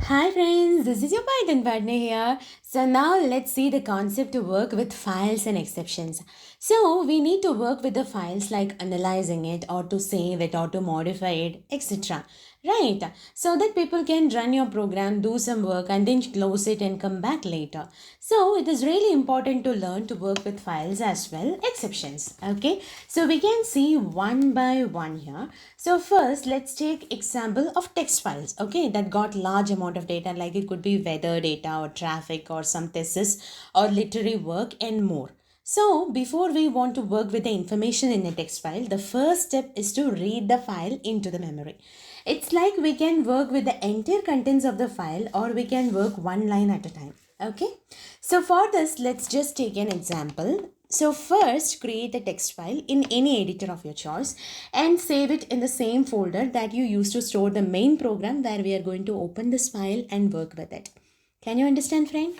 Hi friends, this is your Python partner here. So now let's see the concept to work with files and exceptions. So we need to work with the files like analyzing it or to save it or to modify it, etc. Right? So that people can run your program, do some work and then close it and come back later. So it is really important to learn to work with files as well, exceptions. Okay? So we can see one by one here. So first let's take example of text files, okay, that got large amount of data, like it could be weather data or traffic or some thesis or literary work and more. So before we want to work with the information in a text file, the first step is to read the file into the memory. It's like we can work with the entire contents of the file or we can work one line at a time. Okay, so for this, let's just take an example. So first, create a text file in any editor of your choice and save it in the same folder that you use to store the main program where we are going to open this file and work with it. Can you understand, friend?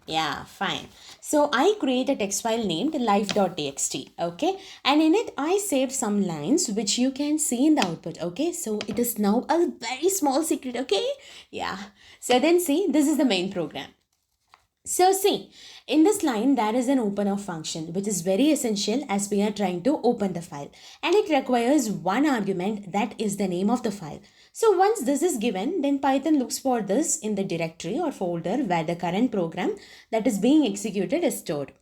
Yeah, fine. So I create a text file named life.txt, okay? And in it, I saved some lines which you can see in the output, okay? So it is now a very small secret, okay? Yeah. So then see, this is the main program. So see, in this line, there is an open off function, which is very essential as we are trying to open the file. And it requires one argument, that is the name of the file. So once this is given, then Python looks for this in the directory or folder where the current program that is being executed is stored.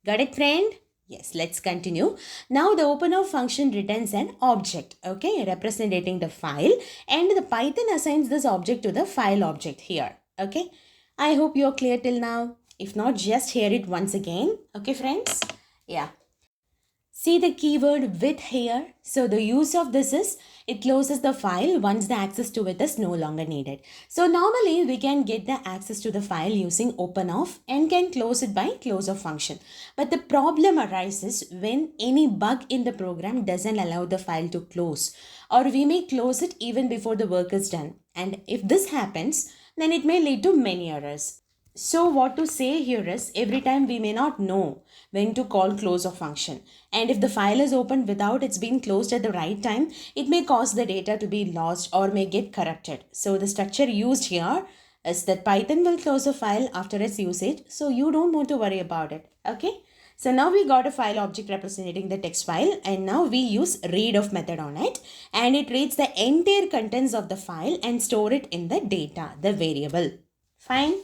Got it, friend? Yes, let's continue. Now the open function returns an object, okay, representing the file, and the Python assigns this object to the file object here, okay. I hope you're clear till now. If not, just hear it once again, okay, friends? Yeah. See the keyword with here. So the use of this is it closes the file once the access to it is no longer needed. So normally we can get the access to the file using open off and can close it by close off function. But the problem arises when any bug in the program doesn't allow the file to close, or we may close it even before the work is done. And if this happens, then it may lead to many errors. So what to say here is every time we may not know when to call close of function, and if the file is opened without it's been closed at the right time, it may cause the data to be lost or may get corrupted. So the structure used here is that Python will close a file after its usage, so you don't want to worry about it. Okay, so now we got a file object representing the text file, and now we use read-off method on it, and it reads the entire contents of the file and store it in the data, the variable. Fine.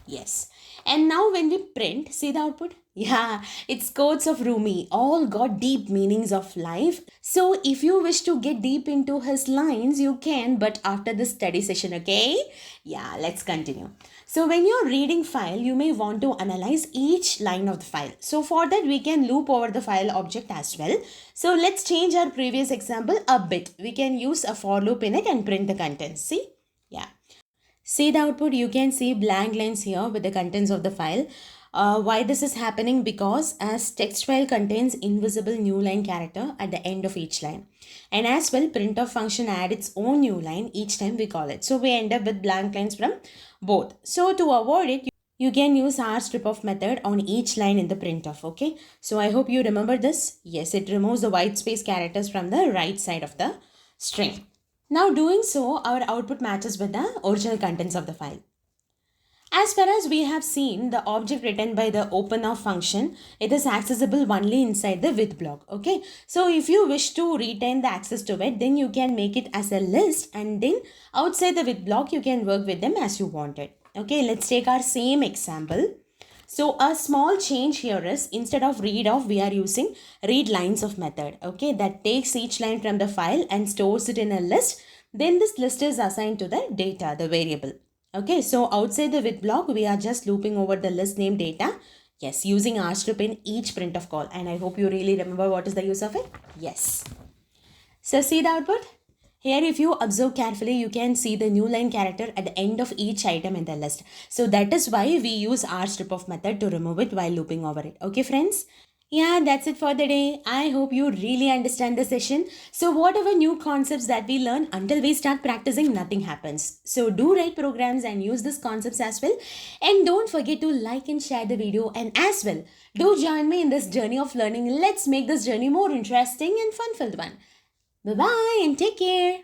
Yes. And now when we print, see the output? Yeah, it's quotes of Rumi, all got deep meanings of life. So if you wish to get deep into his lines, you can, but after the study session, okay? Yeah, let's continue. So when you're reading file, you may want to analyze each line of the file. So for that, we can loop over the file object as well. So let's change our previous example a bit. We can use a for loop in it and print the contents. See? Yeah. See the output, you can see blank lines here with the contents of the file. Why this is happening? Because as text file contains invisible new line character at the end of each line. And as well, printf function add its own new line each time we call it. So we end up with blank lines from both. So to avoid it, you can use our strip-off method on each line in the printf, okay? So I hope you remember this. Yes, it removes the white space characters from the right side of the string. Now doing so, our output matches with the original contents of the file. As far as we have seen, the object written by the open-off function, it is accessible only inside the with block, okay? So if you wish to retain the access to it, then you can make it as a list, and then outside the with block, you can work with them as you want it. Okay, let's take our same example. So a small change here is instead of read off, we are using read lines of method. Okay, that takes each line from the file and stores it in a list. Then this list is assigned to the data, the variable. Okay, so outside the with block, we are just looping over the list name data. Yes, using R strip in each printf call. And I hope you really remember what is the use of it. Yes. So see the output? Here if you observe carefully, you can see the new line character at the end of each item in the list. So that is why we use our strip of method to remove it while looping over it. Okay friends? Yeah, that's it for the day. I hope you really understand the session. So whatever new concepts that we learn, until we start practicing, nothing happens. So do write programs and use these concepts as well. And don't forget to like and share the video, and as well, do join me in this journey of learning. Let's make this journey more interesting and fun-filled one. Bye-bye and take care.